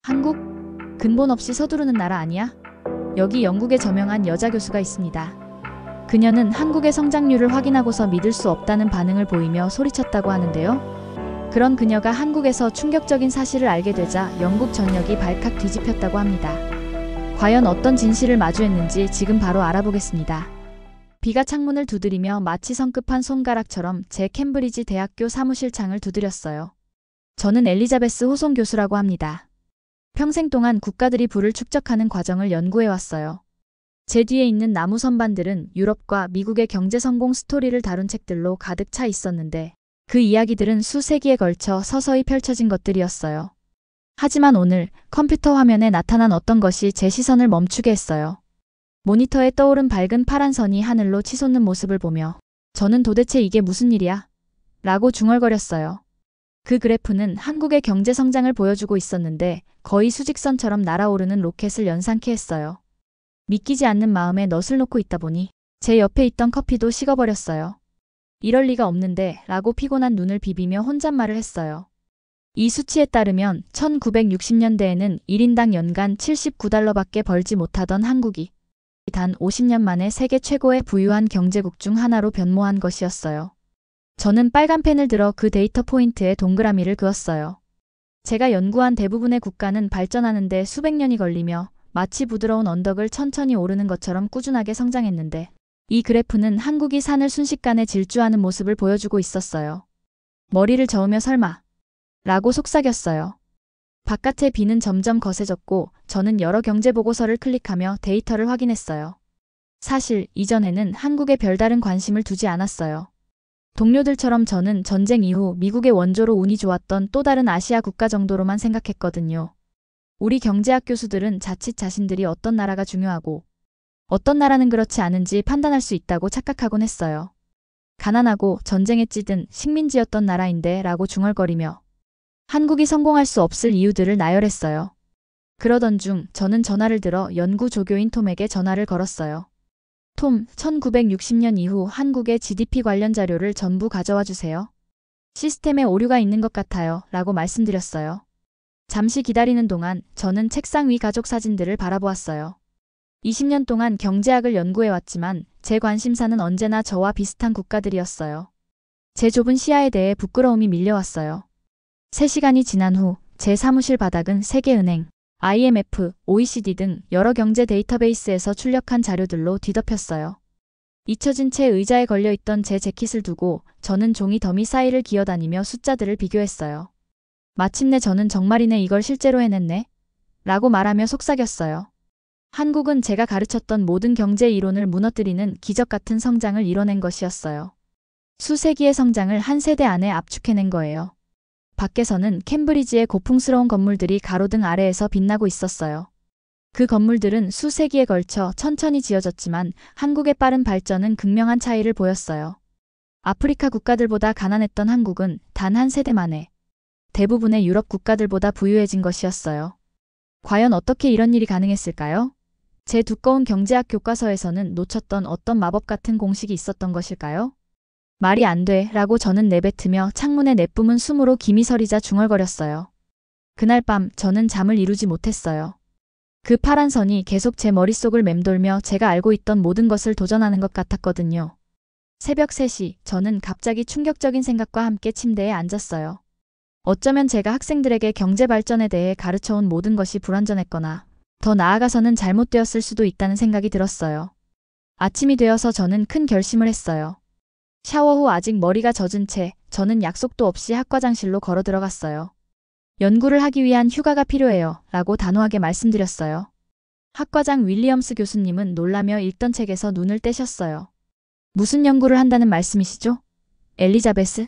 한국? 근본 없이 서두르는 나라 아니야? 여기 영국의 저명한 여자 교수가 있습니다. 그녀는 한국의 성장률을 확인하고서 믿을 수 없다는 반응을 보이며 소리쳤다고 하는데요. 그런 그녀가 한국에서 충격적인 사실을 알게 되자 영국 전역이 발칵 뒤집혔다고 합니다. 과연 어떤 진실을 마주했는지 지금 바로 알아보겠습니다. 비가 창문을 두드리며 마치 성급한 손가락처럼 제 캠브리지 대학교 사무실 창을 두드렸어요. 저는 엘리자베스 호송 교수라고 합니다. 평생 동안 국가들이 부를 축적하는 과정을 연구해왔어요. 제 뒤에 있는 나무 선반들은 유럽과 미국의 경제 성공 스토리를 다룬 책들로 가득 차 있었는데 그 이야기들은 수세기에 걸쳐 서서히 펼쳐진 것들이었어요. 하지만 오늘 컴퓨터 화면에 나타난 어떤 것이 제 시선을 멈추게 했어요. 모니터에 떠오른 밝은 파란 선이 하늘로 치솟는 모습을 보며 저는 도대체 이게 무슨 일이야? 라고 중얼거렸어요. 그 그래프는 한국의 경제 성장을 보여주고 있었는데 거의 수직선처럼 날아오르는 로켓을 연상케 했어요. 믿기지 않는 마음에 넛을 놓고 있다 보니 제 옆에 있던 커피도 식어버렸어요. 이럴 리가 없는데 라고 피곤한 눈을 비비며 혼잣말을 했어요. 이 수치에 따르면 1960년대에는 1인당 연간 79달러밖에 벌지 못하던 한국이 단 50년 만에 세계 최고의 부유한 경제국 중 하나로 변모한 것이었어요. 저는 빨간 펜을 들어 그 데이터 포인트에 동그라미를 그었어요. 제가 연구한 대부분의 국가는 발전하는데 수백 년이 걸리며 마치 부드러운 언덕을 천천히 오르는 것처럼 꾸준하게 성장했는데 이 그래프는 한국이 산을 순식간에 질주하는 모습을 보여주고 있었어요. 머리를 저으며 설마 라고 속삭였어요. 바깥의 비는 점점 거세졌고 저는 여러 경제보고서를 클릭하며 데이터를 확인했어요. 사실 이전에는 한국에 별다른 관심을 두지 않았어요. 동료들처럼 저는 전쟁 이후 미국의 원조로 운이 좋았던 또 다른 아시아 국가 정도로만 생각했거든요. 우리 경제학 교수들은 자칫 자신들이 어떤 나라가 중요하고 어떤 나라는 그렇지 않은지 판단할 수 있다고 착각하곤 했어요. 가난하고 전쟁에 찌든 식민지였던 나라인데 라고 중얼거리며 한국이 성공할 수 없을 이유들을 나열했어요. 그러던 중 저는 전화를 들어 연구 조교인 톰에게 전화를 걸었어요. 톰, 1960년 이후 한국의 GDP 관련 자료를 전부 가져와 주세요. 시스템에 오류가 있는 것 같아요. 라고 말씀드렸어요. 잠시 기다리는 동안 저는 책상 위 가족 사진들을 바라보았어요. 20년 동안 경제학을 연구해왔지만 제 관심사는 언제나 저와 비슷한 국가들이었어요. 제 좁은 시야에 대해 부끄러움이 밀려왔어요. 3시간이 지난 후 제 사무실 바닥은 세계은행, IMF, OECD 등 여러 경제 데이터베이스에서 출력한 자료들로 뒤덮였어요. 잊혀진 채 의자에 걸려있던 제 재킷을 두고 저는 종이 더미 사이를 기어다니며 숫자들을 비교했어요. 마침내 저는 정말이네 이걸 실제로 해냈네? 라고 말하며 속삭였어요. 한국은 제가 가르쳤던 모든 경제 이론을 무너뜨리는 기적 같은 성장을 이뤄낸 것이었어요. 수세기의 성장을 한 세대 안에 압축해낸 거예요. 밖에서는 캠브리지의 고풍스러운 건물들이 가로등 아래에서 빛나고 있었어요. 그 건물들은 수세기에 걸쳐 천천히 지어졌지만 한국의 빠른 발전은 극명한 차이를 보였어요. 아프리카 국가들보다 가난했던 한국은 단 한 세대 만에 대부분의 유럽 국가들보다 부유해진 것이었어요. 과연 어떻게 이런 일이 가능했을까요? 제 두꺼운 경제학 교과서에서는 놓쳤던 어떤 마법 같은 공식이 있었던 것일까요? 말이 안 돼 라고 저는 내뱉으며 창문에 내뿜은 숨으로 김이 서리자 중얼거렸어요. 그날 밤 저는 잠을 이루지 못했어요. 그 파란 선이 계속 제 머릿속을 맴돌며 제가 알고 있던 모든 것을 도전하는 것 같았거든요. 새벽 3시 저는 갑자기 충격적인 생각과 함께 침대에 앉았어요. 어쩌면 제가 학생들에게 경제 발전에 대해 가르쳐온 모든 것이 불완전했거나 더 나아가서는 잘못되었을 수도 있다는 생각이 들었어요. 아침이 되어서 저는 큰 결심을 했어요. 샤워 후 아직 머리가 젖은 채 저는 약속도 없이 학과장실로 걸어 들어갔어요. 연구를 하기 위한 휴가가 필요해요. 라고 단호하게 말씀드렸어요. 학과장 윌리엄스 교수님은 놀라며 읽던 책에서 눈을 떼셨어요. 무슨 연구를 한다는 말씀이시죠? 엘리자베스?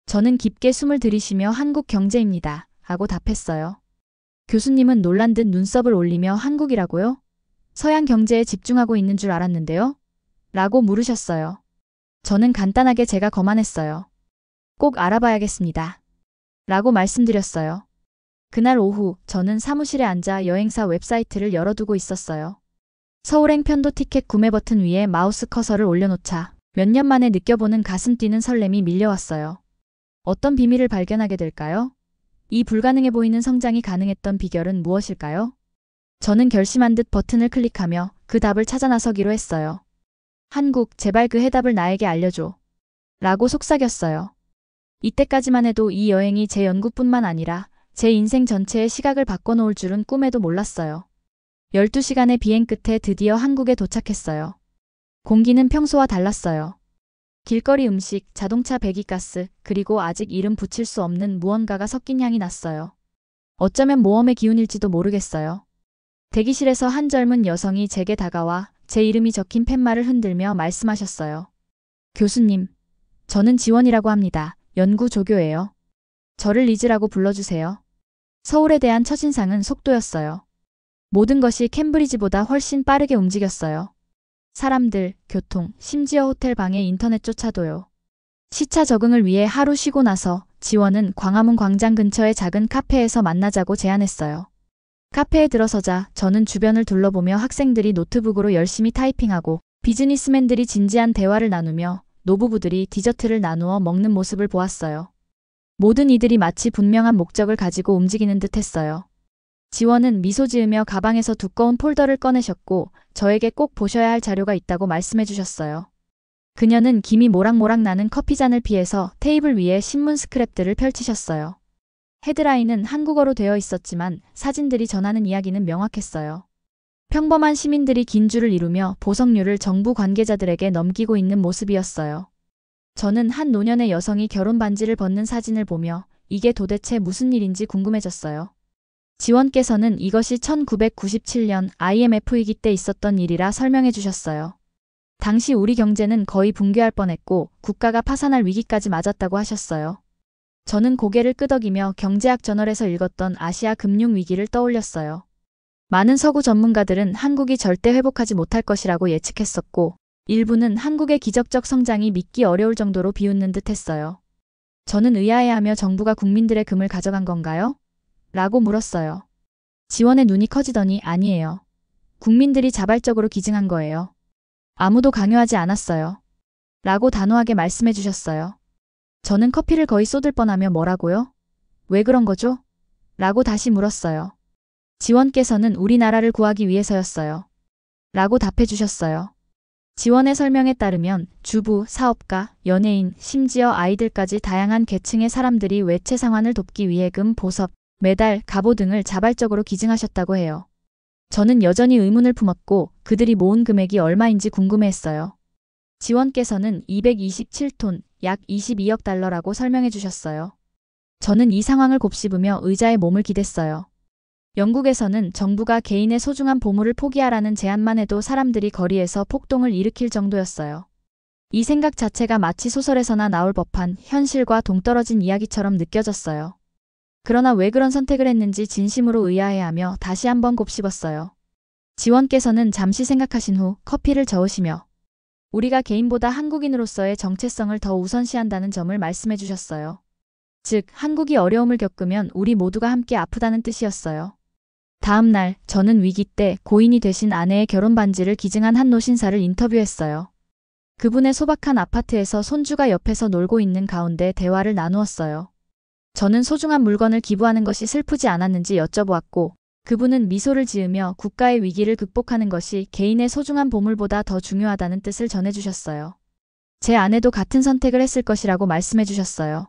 저는 깊게 숨을 들이쉬며 한국 경제입니다. 하고 답했어요. 교수님은 놀란 듯 눈썹을 올리며 한국이라고요? 서양 경제에 집중하고 있는 줄 알았는데요? 라고 물으셨어요. 저는 간단하게 제가 거만했어요. 꼭 알아봐야겠습니다. 라고 말씀드렸어요. 그날 오후 저는 사무실에 앉아 여행사 웹사이트를 열어두고 있었어요. 서울행 편도 티켓 구매 버튼 위에 마우스 커서를 올려놓자 몇 년 만에 느껴보는 가슴 뛰는 설렘이 밀려왔어요. 어떤 비밀을 발견하게 될까요? 이 불가능해 보이는 성장이 가능했던 비결은 무엇일까요? 저는 결심한 듯 버튼을 클릭하며 그 답을 찾아 나서기로 했어요. 한국, 제발 그 해답을 나에게 알려줘. 라고 속삭였어요. 이때까지만 해도 이 여행이 제 연구뿐만 아니라 제 인생 전체의 시각을 바꿔놓을 줄은 꿈에도 몰랐어요. 12시간의 비행 끝에 드디어 한국에 도착했어요. 공기는 평소와 달랐어요. 길거리 음식, 자동차 배기가스, 그리고 아직 이름 붙일 수 없는 무언가가 섞인 향이 났어요. 어쩌면 모험의 기운일지도 모르겠어요. 대기실에서 한 젊은 여성이 제게 다가와 제 이름이 적힌 팻말을 흔들며 말씀하셨어요. 교수님, 저는 지원이라고 합니다. 연구 조교예요. 저를 리즈라고 불러주세요. 서울에 대한 첫인상은 속도였어요. 모든 것이 캠브리지보다 훨씬 빠르게 움직였어요. 사람들, 교통, 심지어 호텔 방의 인터넷조차도요. 시차 적응을 위해 하루 쉬고 나서 지원은 광화문 광장 근처의 작은 카페에서 만나자고 제안했어요. 카페에 들어서자 저는 주변을 둘러보며 학생들이 노트북으로 열심히 타이핑하고 비즈니스맨들이 진지한 대화를 나누며 노부부들이 디저트를 나누어 먹는 모습을 보았어요. 모든 이들이 마치 분명한 목적을 가지고 움직이는 듯 했어요. 지원은 미소 지으며 가방에서 두꺼운 폴더를 꺼내셨고 저에게 꼭 보셔야 할 자료가 있다고 말씀해 주셨어요. 그녀는 김이 모락모락 나는 커피잔을 피해서 테이블 위에 신문 스크랩들을 펼치셨어요. 헤드라인은 한국어로 되어 있었지만 사진들이 전하는 이야기는 명확했어요. 평범한 시민들이 긴 줄을 이루며 보석류를 정부 관계자들에게 넘기고 있는 모습이었어요. 저는 한 노년의 여성이 결혼 반지를 벗는 사진을 보며 이게 도대체 무슨 일인지 궁금해졌어요. 지원께서는 이것이 1997년 IMF 위기 때 있었던 일이라 설명해 주셨어요. 당시 우리 경제는 거의 붕괴할 뻔했고 국가가 파산할 위기까지 맞았다고 하셨어요. 저는 고개를 끄덕이며 경제학 저널에서 읽었던 아시아 금융 위기를 떠올렸어요. 많은 서구 전문가들은 한국이 절대 회복하지 못할 것이라고 예측했었고 일부는 한국의 기적적 성장이 믿기 어려울 정도로 비웃는 듯 했어요. 저는 의아해하며 정부가 국민들의 금을 가져간 건가요? 라고 물었어요. 지원의 눈이 커지더니 아니에요. 국민들이 자발적으로 기증한 거예요. 아무도 강요하지 않았어요. 라고 단호하게 말씀해 주셨어요. 저는 커피를 거의 쏟을 뻔하며 뭐라고요? 왜 그런 거죠? 라고 다시 물었어요. 지원께서는 우리나라를 구하기 위해서였어요. 라고 답해 주셨어요. 지원의 설명에 따르면 주부, 사업가, 연예인, 심지어 아이들까지 다양한 계층의 사람들이 외채 상환을 돕기 위해 금, 보석, 메달, 갑오 등을 자발적으로 기증하셨다고 해요. 저는 여전히 의문을 품었고 그들이 모은 금액이 얼마인지 궁금해했어요. 지원께서는 227톤, 약 22억 달러라고 설명해 주셨어요. 저는 이 상황을 곱씹으며 의자에 몸을 기댔어요. 영국에서는 정부가 개인의 소중한 보물을 포기하라는 제안만 해도 사람들이 거리에서 폭동을 일으킬 정도였어요. 이 생각 자체가 마치 소설에서나 나올 법한 현실과 동떨어진 이야기처럼 느껴졌어요. 그러나 왜 그런 선택을 했는지 진심으로 의아해하며 다시 한번 곱씹었어요. 지원께서는 잠시 생각하신 후 커피를 저으시며 우리가 개인보다 한국인으로서의 정체성을 더 우선시한다는 점을 말씀해 주셨어요. 즉, 한국이 어려움을 겪으면 우리 모두가 함께 아프다는 뜻이었어요. 다음 날 저는 위기 때 고인이 되신 아내의 결혼 반지를 기증한 한 노신사를 인터뷰했어요. 그분의 소박한 아파트에서 손주가 옆에서 놀고 있는 가운데 대화를 나누었어요. 저는 소중한 물건을 기부하는 것이 슬프지 않았는지 여쭤보았고 그분은 미소를 지으며 국가의 위기를 극복하는 것이 개인의 소중한 보물보다 더 중요하다는 뜻을 전해주셨어요. 제 아내도 같은 선택을 했을 것이라고 말씀해 주셨어요.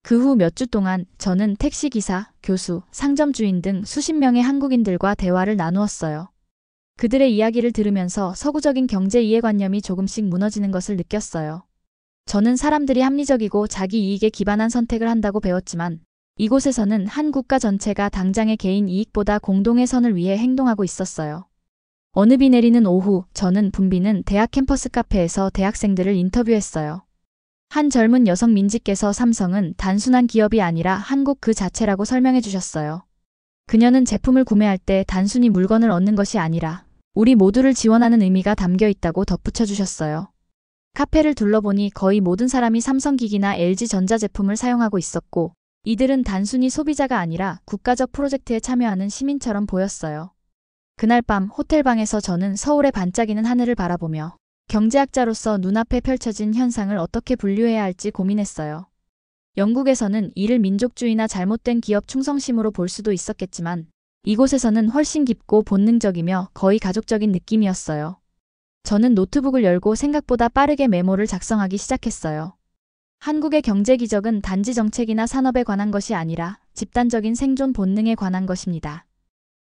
그 후 몇 주 동안 저는 택시기사, 교수, 상점 주인 등 수십 명의 한국인들과 대화를 나누었어요. 그들의 이야기를 들으면서 서구적인 경제 이해관념이 조금씩 무너지는 것을 느꼈어요. 저는 사람들이 합리적이고 자기 이익에 기반한 선택을 한다고 배웠지만 이곳에서는 한 국가 전체가 당장의 개인 이익보다 공동의 선을 위해 행동하고 있었어요. 어느 비 내리는 오후 저는 붐비는 대학 캠퍼스 카페에서 대학생들을 인터뷰했어요. 한 젊은 여성 민지께서 삼성은 단순한 기업이 아니라 한국 그 자체라고 설명해 주셨어요. 그녀는 제품을 구매할 때 단순히 물건을 얻는 것이 아니라 우리 모두를 지원하는 의미가 담겨 있다고 덧붙여 주셨어요. 카페를 둘러보니 거의 모든 사람이 삼성기기나 LG전자 제품을 사용하고 있었고 이들은 단순히 소비자가 아니라 국가적 프로젝트에 참여하는 시민처럼 보였어요. 그날 밤 호텔방에서 저는 서울의 반짝이는 하늘을 바라보며 경제학자로서 눈앞에 펼쳐진 현상을 어떻게 분류해야 할지 고민했어요. 영국에서는 이를 민족주의나 잘못된 기업 충성심으로 볼 수도 있었겠지만 이곳에서는 훨씬 깊고 본능적이며 거의 가족적인 느낌이었어요. 저는 노트북을 열고 생각보다 빠르게 메모를 작성하기 시작했어요. 한국의 경제 기적은 단지 정책이나 산업에 관한 것이 아니라 집단적인 생존 본능에 관한 것입니다.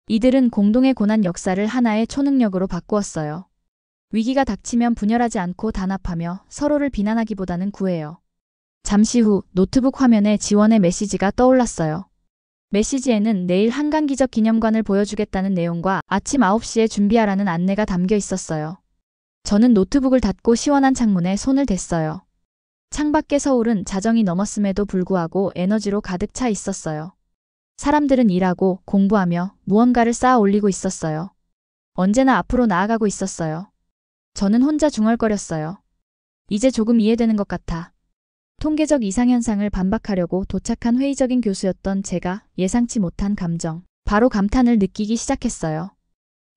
이들은 공동의 고난 역사를 하나의 초능력으로 바꾸었어요. 위기가 닥치면 분열하지 않고 단합하며 서로를 비난하기보다는 구해요. 잠시 후 노트북 화면에 지원의 메시지가 떠올랐어요. 메시지에는 내일 한강기적 기념관을 보여주겠다는 내용과 아침 9시에 준비하라는 안내가 담겨 있었어요. 저는 노트북을 닫고 시원한 창문에 손을 댔어요. 창밖의 서울은 자정이 넘었음에도 불구하고 에너지로 가득 차 있었어요. 사람들은 일하고 공부하며 무언가를 쌓아 올리고 있었어요. 언제나 앞으로 나아가고 있었어요. 저는 혼자 중얼거렸어요. 이제 조금 이해되는 것 같아. 통계적 이상현상을 반박하려고 도착한 회의적인 교수였던 제가 예상치 못한 감정, 바로 감탄을 느끼기 시작했어요.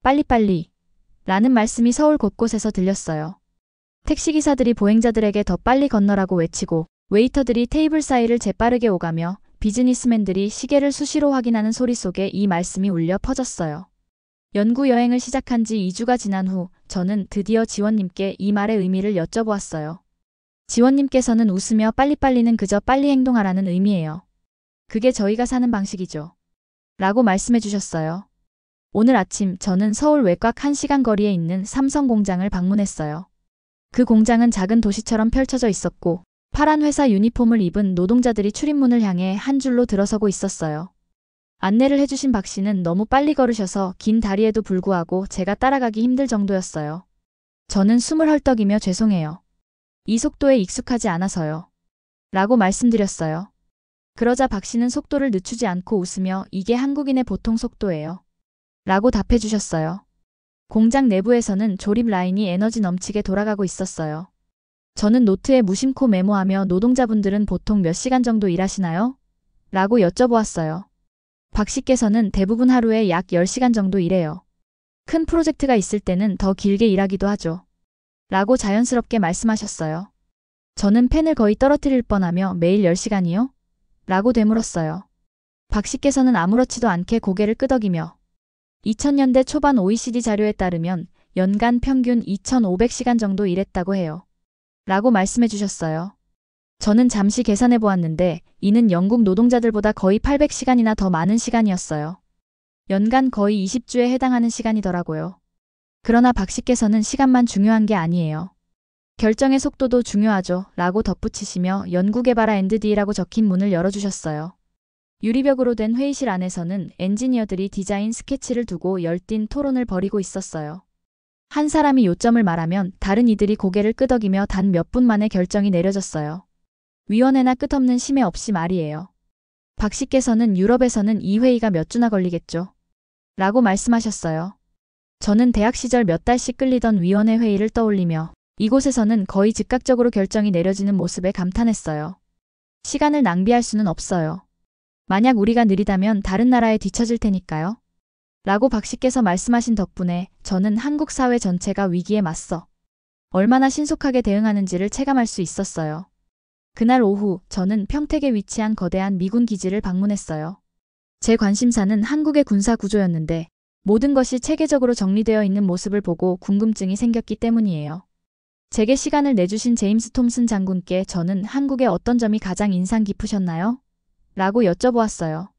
빨리빨리 라는 말씀이 서울 곳곳에서 들렸어요. 택시기사들이 보행자들에게 더 빨리 건너라고 외치고 웨이터들이 테이블 사이를 재빠르게 오가며 비즈니스맨들이 시계를 수시로 확인하는 소리 속에 이 말씀이 울려 퍼졌어요. 연구 여행을 시작한 지 2주가 지난 후 저는 드디어 지원님께 이 말의 의미를 여쭤보았어요. 지원님께서는 웃으며 빨리빨리는 그저 빨리 행동하라는 의미예요. 그게 저희가 사는 방식이죠. 라고 말씀해 주셨어요. 오늘 아침 저는 서울 외곽 1시간 거리에 있는 삼성 공장을 방문했어요. 그 공장은 작은 도시처럼 펼쳐져 있었고 파란 회사 유니폼을 입은 노동자들이 출입문을 향해 한 줄로 들어서고 있었어요. 안내를 해주신 박 씨는 너무 빨리 걸으셔서 긴 다리에도 불구하고 제가 따라가기 힘들 정도였어요. 저는 숨을 헐떡이며 죄송해요. 이 속도에 익숙하지 않아서요. 라고 말씀드렸어요. 그러자 박 씨는 속도를 늦추지 않고 웃으며 이게 한국인의 보통 속도예요. 라고 답해 주셨어요. 공장 내부에서는 조립 라인이 에너지 넘치게 돌아가고 있었어요. 저는 노트에 무심코 메모하며 노동자분들은 보통 몇 시간 정도 일하시나요? 라고 여쭤보았어요. 박 씨께서는 대부분 하루에 약 10시간 정도 일해요. 큰 프로젝트가 있을 때는 더 길게 일하기도 하죠. 라고 자연스럽게 말씀하셨어요. 저는 펜을 거의 떨어뜨릴 뻔하며 매일 10시간이요? 라고 되물었어요. 박 씨께서는 아무렇지도 않게 고개를 끄덕이며 2000년대 초반 OECD 자료에 따르면 연간 평균 2500시간 정도 일했다고 해요. 라고 말씀해 주셨어요. 저는 잠시 계산해 보았는데 이는 영국 노동자들보다 거의 800시간이나 더 많은 시간이었어요. 연간 거의 20주에 해당하는 시간이더라고요. 그러나 박 씨께서는 시간만 중요한 게 아니에요. 결정의 속도도 중요하죠. 라고 덧붙이시며 연구개발화 &D라고 적힌 문을 열어주셨어요. 유리벽으로 된 회의실 안에서는 엔지니어들이 디자인 스케치를 두고 열띤 토론을 벌이고 있었어요. 한 사람이 요점을 말하면 다른 이들이 고개를 끄덕이며 단 몇 분 만에 결정이 내려졌어요. 위원회나 끝없는 심해 없이 말이에요. 박 씨께서는 유럽에서는 이 회의가 몇 주나 걸리겠죠. 라고 말씀하셨어요. 저는 대학 시절 몇 달씩 끌리던 위원회 회의를 떠올리며 이곳에서는 거의 즉각적으로 결정이 내려지는 모습에 감탄했어요. 시간을 낭비할 수는 없어요. 만약 우리가 느리다면 다른 나라에 뒤처질 테니까요. 라고 박 씨께서 말씀하신 덕분에 저는 한국 사회 전체가 위기에 맞서 얼마나 신속하게 대응하는지를 체감할 수 있었어요. 그날 오후 저는 평택에 위치한 거대한 미군 기지를 방문했어요. 제 관심사는 한국의 군사 구조였는데 모든 것이 체계적으로 정리되어 있는 모습을 보고 궁금증이 생겼기 때문이에요. 제게 시간을 내주신 제임스 톰슨 장군께 저는 한국의 어떤 점이 가장 인상 깊으셨나요? 라고 여쭤보았어요.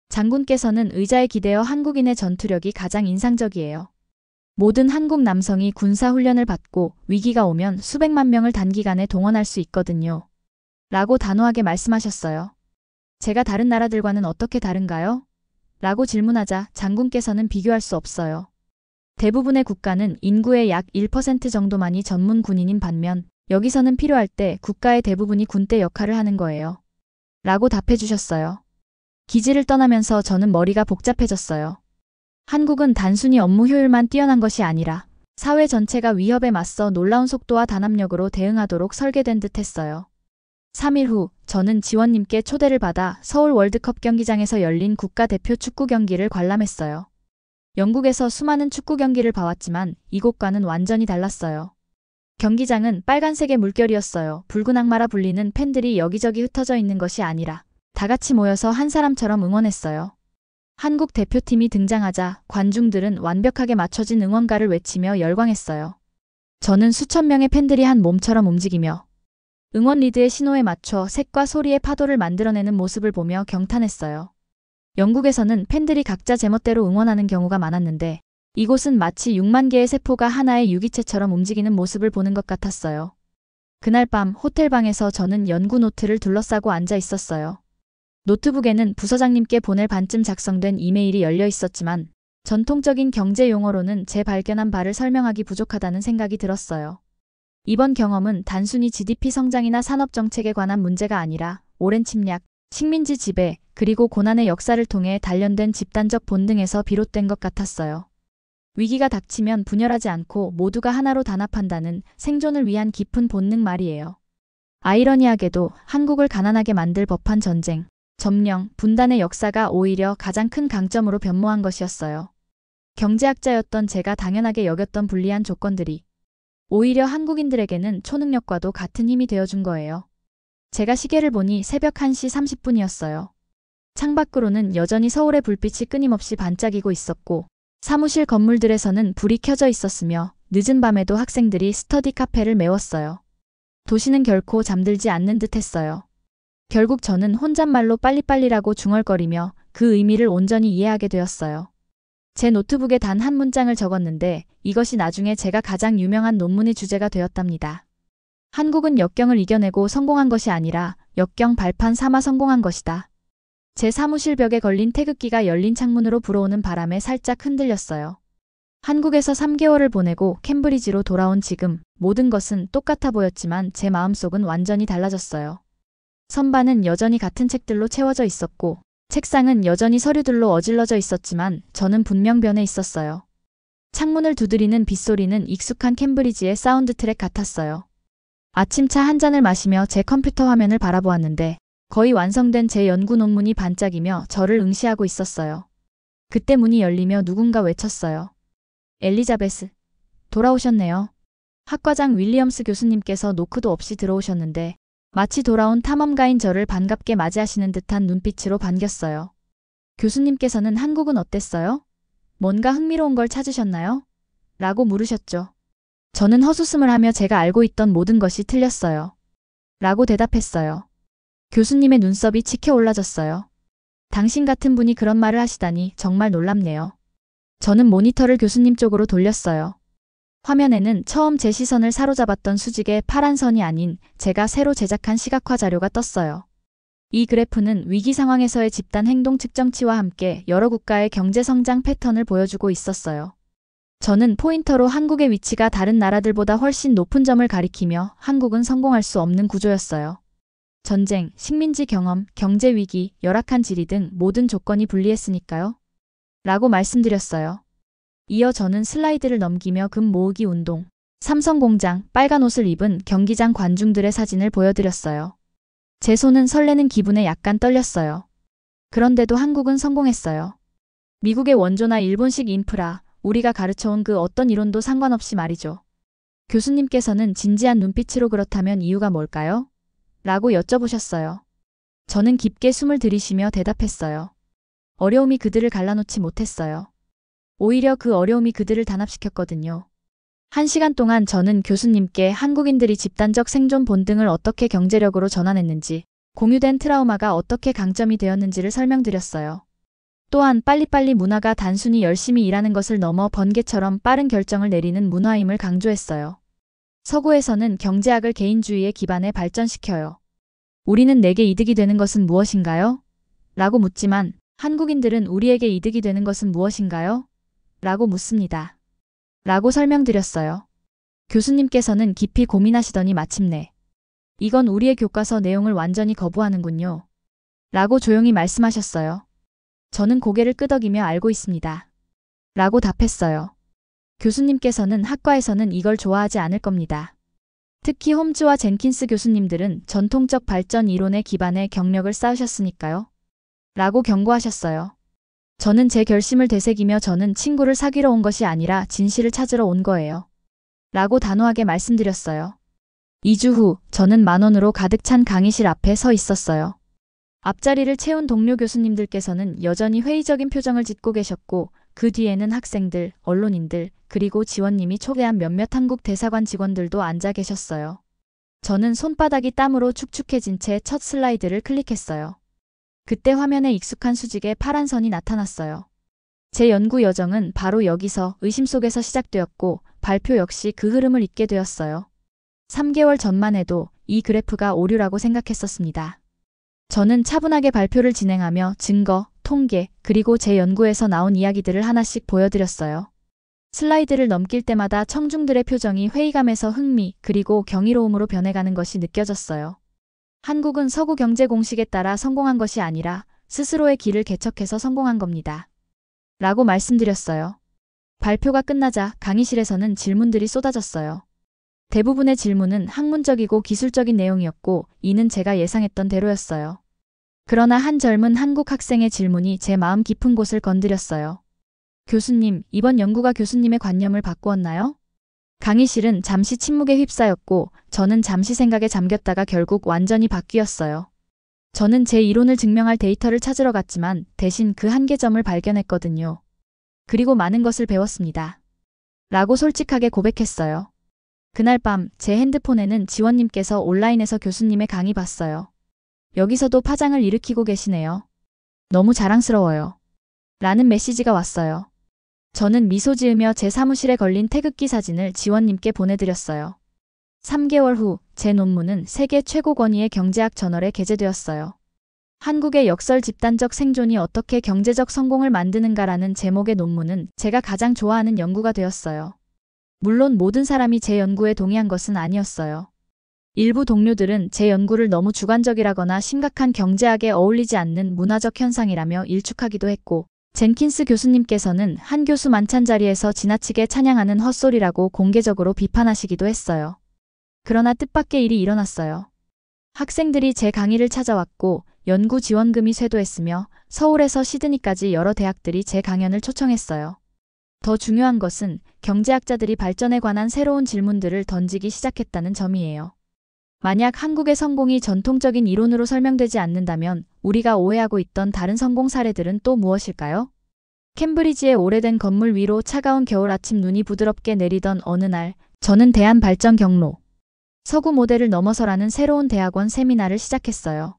장군께서는 의자에 기대어 한국인의 전투력이 가장 인상적이에요. 모든 한국 남성이 군사훈련을 받고 위기가 오면 수백만 명을 단기간에 동원할 수 있거든요. 라고 단호하게 말씀하셨어요. 제가 다른 나라들과는 어떻게 다른가요? 라고 질문하자 장군께서는 비교할 수 없어요. 대부분의 국가는 인구의 약 1% 정도만이 전문 군인인 반면 여기서는 필요할 때 국가의 대부분이 군대 역할을 하는 거예요. 라고 답해 주셨어요. 기지를 떠나면서 저는 머리가 복잡해졌어요. 한국은 단순히 업무 효율만 뛰어난 것이 아니라 사회 전체가 위협에 맞서 놀라운 속도와 단합력으로 대응하도록 설계된 듯 했어요. 3일 후 저는 지원님께 초대를 받아 서울 월드컵 경기장에서 열린 국가대표 축구 경기를 관람했어요. 영국에서 수많은 축구 경기를 봐왔지만 이곳과는 완전히 달랐어요. 경기장은 빨간색의 물결이었어요. 붉은 악마라 불리는 팬들이 여기저기 흩어져 있는 것이 아니라 다 같이 모여서 한 사람처럼 응원했어요. 한국 대표팀이 등장하자 관중들은 완벽하게 맞춰진 응원가를 외치며 열광했어요. 저는 수천 명의 팬들이 한 몸처럼 움직이며 응원 리드의 신호에 맞춰 색과 소리의 파도를 만들어내는 모습을 보며 경탄했어요. 영국에서는 팬들이 각자 제멋대로 응원하는 경우가 많았는데 이곳은 마치 6만 개의 세포가 하나의 유기체처럼 움직이는 모습을 보는 것 같았어요. 그날 밤 호텔방에서 저는 연구 노트를 둘러싸고 앉아 있었어요. 노트북에는 부서장님께 보낼 반쯤 작성된 이메일이 열려 있었지만 전통적인 경제 용어로는 제 발견한 바를 설명하기 부족하다는 생각이 들었어요. 이번 경험은 단순히 GDP 성장이나 산업 정책에 관한 문제가 아니라 오랜 침략, 식민지 지배, 그리고 고난의 역사를 통해 단련된 집단적 본능에서 비롯된 것 같았어요. 위기가 닥치면 분열하지 않고 모두가 하나로 단합한다는 생존을 위한 깊은 본능 말이에요. 아이러니하게도 한국을 가난하게 만들 법한 전쟁, 점령, 분단의 역사가 오히려 가장 큰 강점으로 변모한 것이었어요. 경제학자였던 제가 당연하게 여겼던 불리한 조건들이 오히려 한국인들에게는 초능력과도 같은 힘이 되어준 거예요. 제가 시계를 보니 새벽 1시 30분이었어요. 창밖으로는 여전히 서울의 불빛이 끊임없이 반짝이고 있었고 사무실 건물들에서는 불이 켜져 있었으며 늦은 밤에도 학생들이 스터디 카페를 메웠어요. 도시는 결코 잠들지 않는 듯 했어요. 결국 저는 혼잣말로 빨리빨리라고 중얼거리며 그 의미를 온전히 이해하게 되었어요. 제 노트북에 단 한 문장을 적었는데 이것이 나중에 제가 가장 유명한 논문의 주제가 되었답니다. 한국은 역경을 이겨내고 성공한 것이 아니라 역경 발판 삼아 성공한 것이다. 제 사무실 벽에 걸린 태극기가 열린 창문으로 불어오는 바람에 살짝 흔들렸어요. 한국에서 3개월을 보내고 캠브리지로 돌아온 지금 모든 것은 똑같아 보였지만 제 마음속은 완전히 달라졌어요. 선반은 여전히 같은 책들로 채워져 있었고 책상은 여전히 서류들로 어질러져 있었지만 저는 분명 변해 있었어요. 창문을 두드리는 빗소리는 익숙한 캠브리지의 사운드 트랙 같았어요. 아침차 한 잔을 마시며 제 컴퓨터 화면을 바라보았는데 거의 완성된 제 연구 논문이 반짝이며 저를 응시하고 있었어요. 그때 문이 열리며 누군가 외쳤어요. 엘리자베스, 돌아오셨네요. 학과장 윌리엄스 교수님께서 노크도 없이 들어오셨는데 마치 돌아온 탐험가인 저를 반갑게 맞이하시는 듯한 눈빛으로 반겼어요. 교수님께서는 한국은 어땠어요? 뭔가 흥미로운 걸 찾으셨나요? 라고 물으셨죠. 저는 헛웃음을 하며 제가 알고 있던 모든 것이 틀렸어요. 라고 대답했어요. 교수님의 눈썹이 치켜 올라졌어요. 당신 같은 분이 그런 말을 하시다니 정말 놀랍네요. 저는 모니터를 교수님 쪽으로 돌렸어요. 화면에는 처음 제 시선을 사로잡았던 수직의 파란 선이 아닌 제가 새로 제작한 시각화 자료가 떴어요. 이 그래프는 위기 상황에서의 집단 행동 측정치와 함께 여러 국가의 경제 성장 패턴을 보여주고 있었어요. 저는 포인터로 한국의 위치가 다른 나라들보다 훨씬 높은 점을 가리키며 한국은 성공할 수 없는 구조였어요. 전쟁, 식민지 경험, 경제 위기, 열악한 지리 등 모든 조건이 불리했으니까요. 라고 말씀드렸어요. 이어 저는 슬라이드를 넘기며 금 모으기 운동, 삼성공장, 빨간 옷을 입은 경기장 관중들의 사진을 보여드렸어요. 제 손은 설레는 기분에 약간 떨렸어요. 그런데도 한국은 성공했어요. 미국의 원조나 일본식 인프라, 우리가 가르쳐온 그 어떤 이론도 상관없이 말이죠. 교수님께서는 진지한 눈빛으로 그렇다면 이유가 뭘까요? 라고 여쭤보셨어요. 저는 깊게 숨을 들이쉬며 대답했어요. 어려움이 그들을 갈라놓지 못했어요. 오히려 그 어려움이 그들을 단합시켰거든요. 1시간 동안 저는 교수님께 한국인들이 집단적 생존 본능을 어떻게 경제력으로 전환했는지, 공유된 트라우마가 어떻게 강점이 되었는지를 설명드렸어요. 또한 빨리빨리 문화가 단순히 열심히 일하는 것을 넘어 번개처럼 빠른 결정을 내리는 문화임을 강조했어요. 서구에서는 경제학을 개인주의의 기반에 발전시켜요. 우리는 내게 이득이 되는 것은 무엇인가요? 라고 묻지만 한국인들은 우리에게 이득이 되는 것은 무엇인가요? 라고 묻습니다. 라고 설명드렸어요. 교수님께서는 깊이 고민하시더니 마침내 이건 우리의 교과서 내용을 완전히 거부하는군요. 라고 조용히 말씀하셨어요. 저는 고개를 끄덕이며 알고 있습니다. 라고 답했어요. 교수님께서는 학과에서는 이걸 좋아하지 않을 겁니다. 특히 홈즈와 젠킨스 교수님들은 전통적 발전 이론에 기반해 경력을 쌓으셨으니까요. 라고 경고하셨어요. 저는 제 결심을 되새기며 저는 친구를 사귀러 온 것이 아니라 진실을 찾으러 온 거예요. 라고 단호하게 말씀드렸어요. 2주 후 저는 만원으로 가득 찬 강의실 앞에 서 있었어요. 앞자리를 채운 동료 교수님들께서는 여전히 회의적인 표정을 짓고 계셨고 그 뒤에는 학생들, 언론인들, 그리고 지원님이 초대한 몇몇 한국 대사관 직원들도 앉아 계셨어요. 저는 손바닥이 땀으로 축축해진 채 첫 슬라이드를 클릭했어요. 그때 화면에 익숙한 수직의 파란 선이 나타났어요. 제 연구 여정은 바로 여기서 의심 속에서 시작되었고 발표 역시 그 흐름을 잇게 되었어요. 3개월 전만 해도 이 그래프가 오류라고 생각했었습니다. 저는 차분하게 발표를 진행하며 증거, 통계, 그리고 제 연구에서 나온 이야기들을 하나씩 보여드렸어요. 슬라이드를 넘길 때마다 청중들의 표정이 회의감에서 흥미, 그리고 경이로움으로 변해가는 것이 느껴졌어요. 한국은 서구 경제 공식에 따라 성공한 것이 아니라 스스로의 길을 개척해서 성공한 겁니다. 라고 말씀드렸어요. 발표가 끝나자 강의실에서는 질문들이 쏟아졌어요. 대부분의 질문은 학문적이고 기술적인 내용이었고 이는 제가 예상했던 대로였어요. 그러나 한 젊은 한국 학생의 질문이 제 마음 깊은 곳을 건드렸어요. 교수님, 이번 연구가 교수님의 관념을 바꾸었나요? 강의실은 잠시 침묵에 휩싸였고 저는 잠시 생각에 잠겼다가 결국 완전히 바뀌었어요. 저는 제 이론을 증명할 데이터를 찾으러 갔지만 대신 그 한계점을 발견했거든요. 그리고 많은 것을 배웠습니다. 라고 솔직하게 고백했어요. 그날 밤 제 핸드폰에는 지원님께서 온라인에서 교수님의 강의 봤어요. 여기서도 파장을 일으키고 계시네요. 너무 자랑스러워요. 라는 메시지가 왔어요. 저는 미소 지으며 제 사무실에 걸린 태극기 사진을 지원님께 보내드렸어요. 3개월 후 제 논문은 세계 최고 권위의 경제학 저널에 게재되었어요. 한국의 역설 집단적 생존이 어떻게 경제적 성공을 만드는가라는 제목의 논문은 제가 가장 좋아하는 연구가 되었어요. 물론 모든 사람이 제 연구에 동의한 것은 아니었어요. 일부 동료들은 제 연구를 너무 주관적이라거나 심각한 경제학에 어울리지 않는 문화적 현상이라며 일축하기도 했고 젠킨스 교수님께서는 한 교수 만찬 자리에서 지나치게 찬양하는 헛소리라고 공개적으로 비판하시기도 했어요. 그러나 뜻밖의 일이 일어났어요. 학생들이 제 강의를 찾아왔고 연구 지원금이 쇄도했으며 서울에서 시드니까지 여러 대학들이 제 강연을 초청했어요. 더 중요한 것은 경제학자들이 발전에 관한 새로운 질문들을 던지기 시작했다는 점이에요. 만약 한국의 성공이 전통적인 이론으로 설명되지 않는다면 우리가 오해하고 있던 다른 성공 사례들은 또 무엇일까요? 캠브리지의 오래된 건물 위로 차가운 겨울 아침 눈이 부드럽게 내리던 어느 날 저는 대한 발전 경로 서구 모델을 넘어서라는 새로운 대학원 세미나를 시작했어요.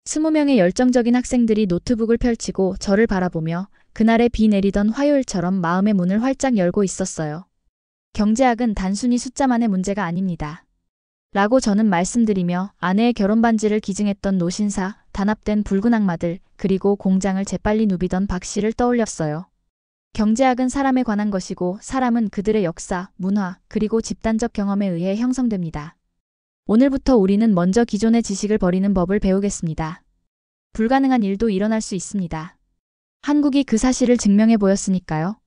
20명의 열정적인 학생들이 노트북을 펼치고 저를 바라보며 그날에 비 내리던 화요일처럼 마음의 문을 활짝 열고 있었어요. 경제학은 단순히 숫자만의 문제가 아닙니다. 라고 저는 말씀드리며 아내의 결혼 반지를 기증했던 노신사, 단합된 붉은 악마들, 그리고 공장을 재빨리 누비던 박 씨를 떠올렸어요. 경제학은 사람에 관한 것이고 사람은 그들의 역사, 문화, 그리고 집단적 경험에 의해 형성됩니다. 오늘부터 우리는 먼저 기존의 지식을 버리는 법을 배우겠습니다. 불가능한 일도 일어날 수 있습니다. 한국이 그 사실을 증명해 보였으니까요.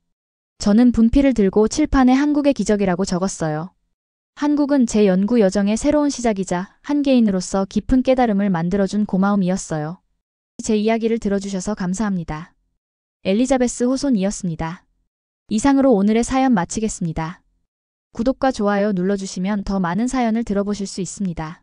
저는 분필을 들고 칠판에 한국의 기적이라고 적었어요. 한국은 제 연구 여정의 새로운 시작이자 한 개인으로서 깊은 깨달음을 만들어준 고마움이었어요. 제 이야기를 들어주셔서 감사합니다. 엘리자베스 호손이었습니다. 이상으로 오늘의 사연 마치겠습니다. 구독과 좋아요 눌러주시면 더 많은 사연을 들어보실 수 있습니다.